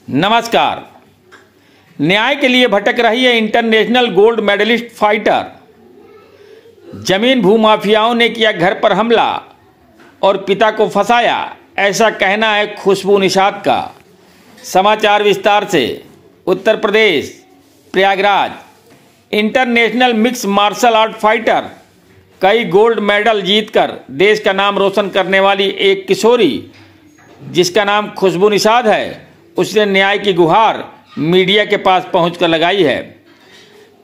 नमस्कार। न्याय के लिए भटक रही है इंटरनेशनल गोल्ड मेडलिस्ट फाइटर। जमीन भूमाफियाओं ने किया घर पर हमला और पिता को फंसाया, ऐसा कहना है खुशबू निषाद का। समाचार विस्तार से। Uttar Pradesh Prayagraj international mix martial art fighter, कई गोल्ड मेडल जीतकर देश का नाम रोशन करने वाली एक किशोरी जिसका नाम खुशबू निषाद है, उसने न्याय की गुहार मीडिया के पास पहुंचकर लगाई है।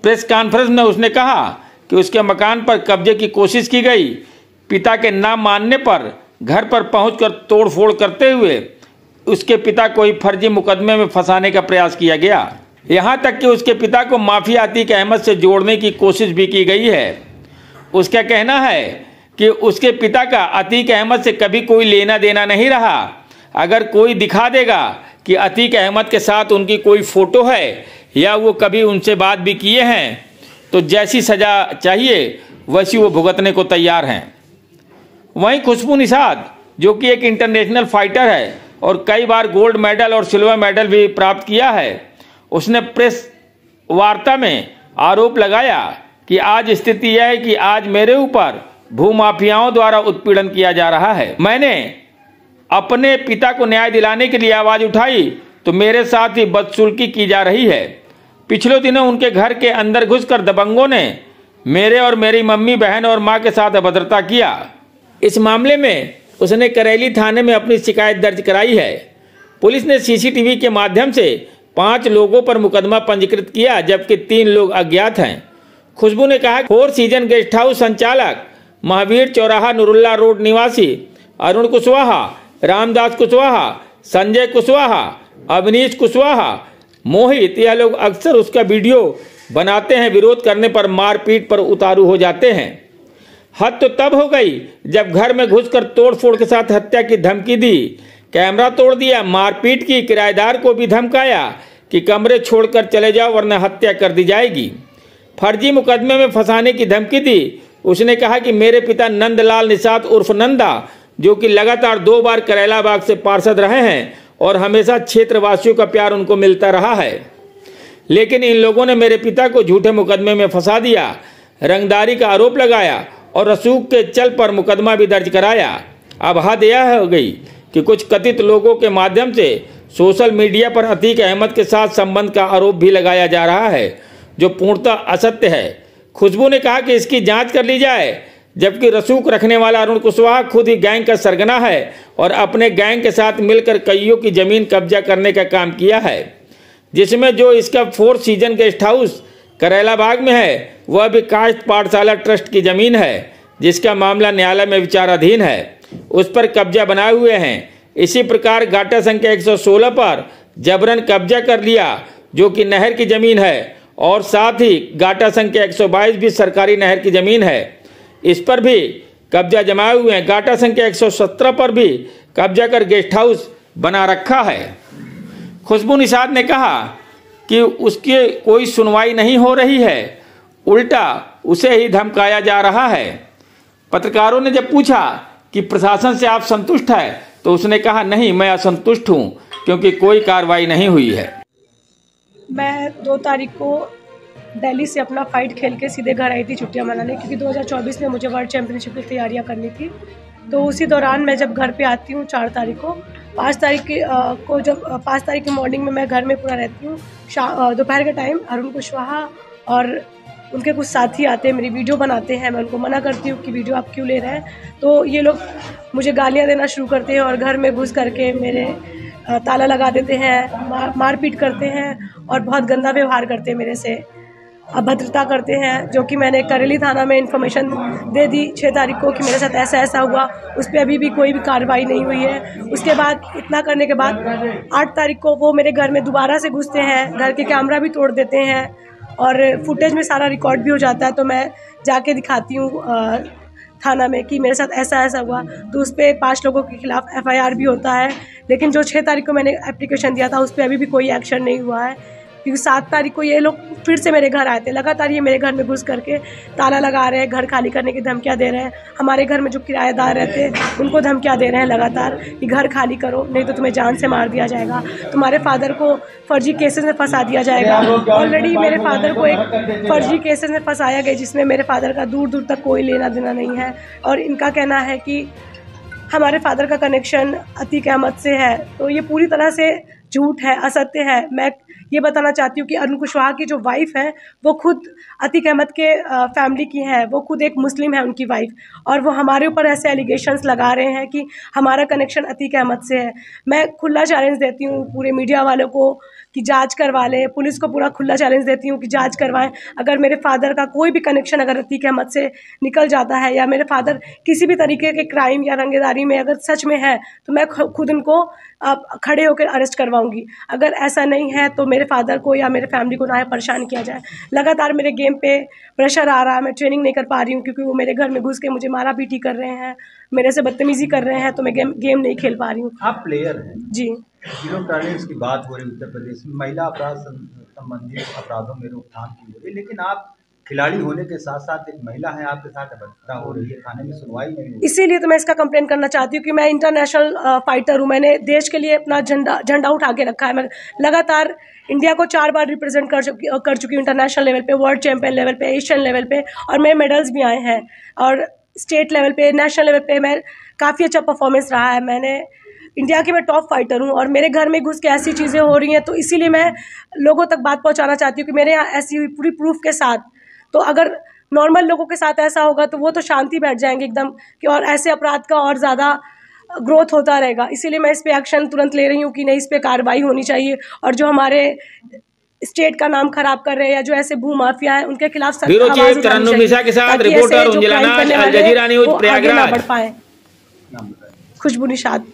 प्रेस कॉन्फ्रेंस में उसने कहा कि उसके मकान पर कब्जे की कोशिश की गई। पिता के ना मानने पर घर पर पहुंचकर तोड़फोड़ करते हुए उसके पिता को ही फर्जी मुकदमे में फंसाने का प्रयास किया गया। यहां तक कि उसके पिता को माफिया अतीक अहमद से जोड़ने की कोशिश भी की गई है। उसका कहना है कि उसके पिता का अतीक अहमद से कभी कोई लेना देना नहीं रहा। अगर कोई दिखा देगा कि अतीक अहमद के साथ उनकी कोई फ़ोटो है या वो कभी उनसे बात भी किए हैं तो जैसी सज़ा चाहिए वैसी वो भुगतने को तैयार हैं। वहीं खुशबू निषाद, जो कि एक इंटरनेशनल फाइटर है और कई बार गोल्ड मेडल और सिल्वर मेडल भी प्राप्त किया है, उसने प्रेस वार्ता में आरोप लगाया कि आज स्थिति यह है कि आज मेरे ऊपर भूमाफियाओं द्वारा उत्पीड़न किया जा रहा है। मैंने अपने पिता को न्याय दिलाने के लिए आवाज उठाई तो मेरे साथ ही बदसुल्की की जा रही है। पिछले दिनों उनके घर के अंदर घुसकर दबंगों ने मेरे और मेरी मम्मी, बहन और मां के साथ अभद्रता किया। इस मामले में उसने करेली थाने में अपनी शिकायत दर्ज कराई है। पुलिस ने सीसीटीवी के माध्यम से 5 लोगों पर मुकदमा पंजीकृत किया, जबकि 3 लोग अज्ञात हैं। खुशबू ने कहा 4 सीजन गेस्ट हाउस संचालक महावीर चौराहा नुरुल्ला रोड निवासी अरुण कुशवाहा, रामदास कुशवाहा, संजय कुशवाहा, अवनीश कुशवाहा, मोहित, यह लोग अक्सर उसका वीडियो बनाते हैं। विरोध करने पर मारपीट पर उतारू हो जाते हैं। हद तो तब हो गई जब घर में घुसकर तोड़फोड़ के साथ हत्या की धमकी दी, कैमरा तोड़ दिया, मारपीट की, किराएदार को भी धमकाया कि कमरे छोड़कर चले जाओ वरना हत्या कर दी जाएगी। फर्जी मुकदमे में फंसाने की धमकी दी। उसने कहा कि मेरे पिता नंदलाल निषाद उर्फ नंदा, जो कि लगातार 2 बार करेला बाग से पार्षद रहे हैं और हमेशा क्षेत्रवासियों का प्यार उनको मिलता रहा है, लेकिन इन लोगों ने मेरे पिता को झूठे मुकदमे में फंसा दिया, रंगदारी का आरोप लगाया और रसूख के चल पर मुकदमा भी दर्ज कराया। अब हद यह हो गई कि कुछ कथित लोगों के माध्यम से सोशल मीडिया पर अतीक अहमद के साथ संबंध का आरोप भी लगाया जा रहा है, जो पूर्णतः असत्य है। खुशबू ने कहा कि इसकी जांच कर ली जाए, जबकि रसूख रखने वाला अरुण कुशवाहा खुद ही गैंग का सरगना है और अपने गैंग के साथ मिलकर कईयों की जमीन कब्जा करने का काम किया है, जिसमें जो इसका 4 सीजन गेस्ट हाउस करेला बाग में है वह भी काश्त पाठशाला ट्रस्ट की जमीन है, जिसका मामला न्यायालय में विचाराधीन है। उस पर कब्जा बनाए हुए हैं। इसी प्रकार गाटा संख्या 116 पर जबरन कब्जा कर लिया, जो कि नहर की जमीन है, और साथ ही गाटा संख्या 122 भी सरकारी नहर की जमीन है, इस पर भी कब्जा जमाए हुए हैं। गाटा संख्या 117 पर भी कब्जा कर गेस्ट हाउस बना रखा है। खुशबू निषाद ने कहा कि उसकी कोई सुनवाई नहीं हो रही है, उल्टा उसे ही धमकाया जा रहा है। पत्रकारों ने जब पूछा कि प्रशासन से आप संतुष्ट है तो उसने कहा नहीं, मैं असंतुष्ट हूं क्योंकि कोई कार्रवाई नहीं हुई है। मैं 2 तारीख को दिल्ली से अपना फाइट खेल के सीधे घर आई थी छुट्टियां मनाने, क्योंकि 2024 में मुझे वर्ल्ड चैंपियनशिप की तैयारियां करनी थी। तो उसी दौरान मैं जब घर पे आती हूँ 4 तारीख को, 5 तारीख की मॉर्निंग में मैं घर में पूरा रहती हूँ। दोपहर के टाइम अरुण कुशवाहा और उनके कुछ साथी आते हैं, मेरी वीडियो बनाते हैं। मैं उनको मना करती हूँ कि वीडियो आप क्यों ले रहे हैं, तो ये लोग मुझे गालियाँ देना शुरू करते हैं और घर में घुस करके मेरे ताला लगा देते हैं, मारपीट करते हैं और बहुत गंदा व्यवहार करते हैं, मेरे से अभद्रता करते हैं। जो कि मैंने करेली थाना में इन्फॉर्मेशन दे दी 6 तारीख को कि मेरे साथ ऐसा ऐसा हुआ, उस पर अभी भी कोई भी कार्रवाई नहीं हुई है। उसके बाद इतना करने के बाद 8 तारीख को वो मेरे घर में दोबारा से घुसते हैं, घर के कैमरा भी तोड़ देते हैं और फुटेज में सारा रिकॉर्ड भी हो जाता है। तो मैं जाके दिखाती हूँ थाना में कि मेरे साथ ऐसा ऐसा हुआ, तो उस पर 5 लोगों के खिलाफ FIR भी होता है। लेकिन जो 6 तारीख को मैंने एप्लीकेशन दिया था उस पर अभी भी कोई एक्शन नहीं हुआ है। क्योंकि 7 तारीख को ये लोग फिर से मेरे घर आए थे। लगातार ये मेरे घर में घुस करके ताला लगा रहे हैं, घर खाली करने की धमकियाँ दे रहे हैं। हमारे घर में जो किराएदार रहते हैं उनको धमकियाँ दे रहे हैं लगातार कि घर खाली करो, नहीं तो तुम्हें जान से मार दिया जाएगा, तुम्हारे फादर को फर्जी केसेस में फंसा दिया जाएगा। ऑलरेडी मेरे फादर को एक फर्जी केसेस में फंसाया गया जिसमें मेरे फादर का दूर दूर तक कोई लेना देना नहीं है। और इनका कहना है कि हमारे फादर का कनेक्शन अतीक अहमद से है, तो ये पूरी तरह से झूठ है, असत्य है। मैं ये बताना चाहती हूँ कि अरुण कुशवाहा की जो वाइफ है वो खुद अतीक अहमद के फैमिली की है, वो खुद एक मुस्लिम है उनकी वाइफ, और वो हमारे ऊपर ऐसे एलिगेशंस लगा रहे हैं कि हमारा कनेक्शन अतीक अहमद से है। मैं खुला चैलेंज देती हूँ पूरे मीडिया वालों को कि जांच करवा लें, पुलिस को पूरा खुला चैलेंज देती हूँ कि जांच करवाएं। अगर मेरे फादर का कोई भी कनेक्शन अगर अतीक अहमद से निकल जाता है या मेरे फादर किसी भी तरीके के क्राइम या रंगेदारी में अगर सच में है तो मैं खुद उनको खड़े होकर अरेस्ट करवाऊंगी। अगर ऐसा नहीं है तो मेरे फादर को या मेरे फैमिली को ना परेशान किया जाए। लगातार मेरे गेम पे प्रेशर आ रहा है, मैं ट्रेनिंग नहीं कर पा रही हूँ क्योंकि वो मेरे घर में घुस के मुझे मारा पीटी कर रहे हैं, मेरे से बदतमीजी कर रहे हैं, तो मैं गेम नहीं खेल पा रही हूँ। आप प्लेयर हैं जी। जीरो टॉलरेंस की बात हो रही उत्तर प्रदेश में, महिला अपराध संबंधित अपराधों में रोकथाम की हो रही, लेकिन आप खिलाड़ी होने के साथ साथ एक महिला है, आपके साथ घटना हो रही है, थाने में सुनवाई नहीं हो रही। इसीलिए तो मैं इसका कंप्लेन करना चाहती हूँ कि मैं इंटरनेशनल फाइटर हूँ, मैंने देश के लिए अपना झंडा उठा के रखा है। मैं लगातार इंडिया को 4 बार रिप्रेजेंट कर चुकी हूँ इंटरनेशनल लेवल पे, वर्ल्ड चैंपियन लेवल पे, एशियन लेवल पे, और मेरे मेडल्स भी आए हैं। और स्टेट लेवल पे, नेशनल लेवल पे मैं काफ़ी अच्छा परफॉर्मेंस रहा है। मैंने इंडिया की मैं टॉप फाइटर हूँ और मेरे घर में घुस के ऐसी चीज़ें हो रही हैं, तो इसीलिए मैं लोगों तक बात पहुँचाना चाहती हूँ कि मेरे यहाँ ऐसी हुई पूरी प्रूफ के साथ। तो अगर नॉर्मल लोगों के साथ ऐसा होगा तो वो तो शांति बैठ जाएंगे एकदम कि, और ऐसे अपराध का और ज़्यादा ग्रोथ होता रहेगा। इसीलिए मैं इस पे एक्शन तुरंत ले रही हूँ कि नहीं, इस पे कार्रवाई होनी चाहिए, और जो हमारे स्टेट का नाम खराब कर रहे हैं या जो ऐसे भू माफिया हैं उनके खिलाफ सख्त आवाज उठानी चाहिए, के साथ ताकि रिपोर्टर ऐसे जो क्राइम करने वाले हैं, वो आगे ना बढ़ पाए। नाम बताएं। खुशबू निषाद।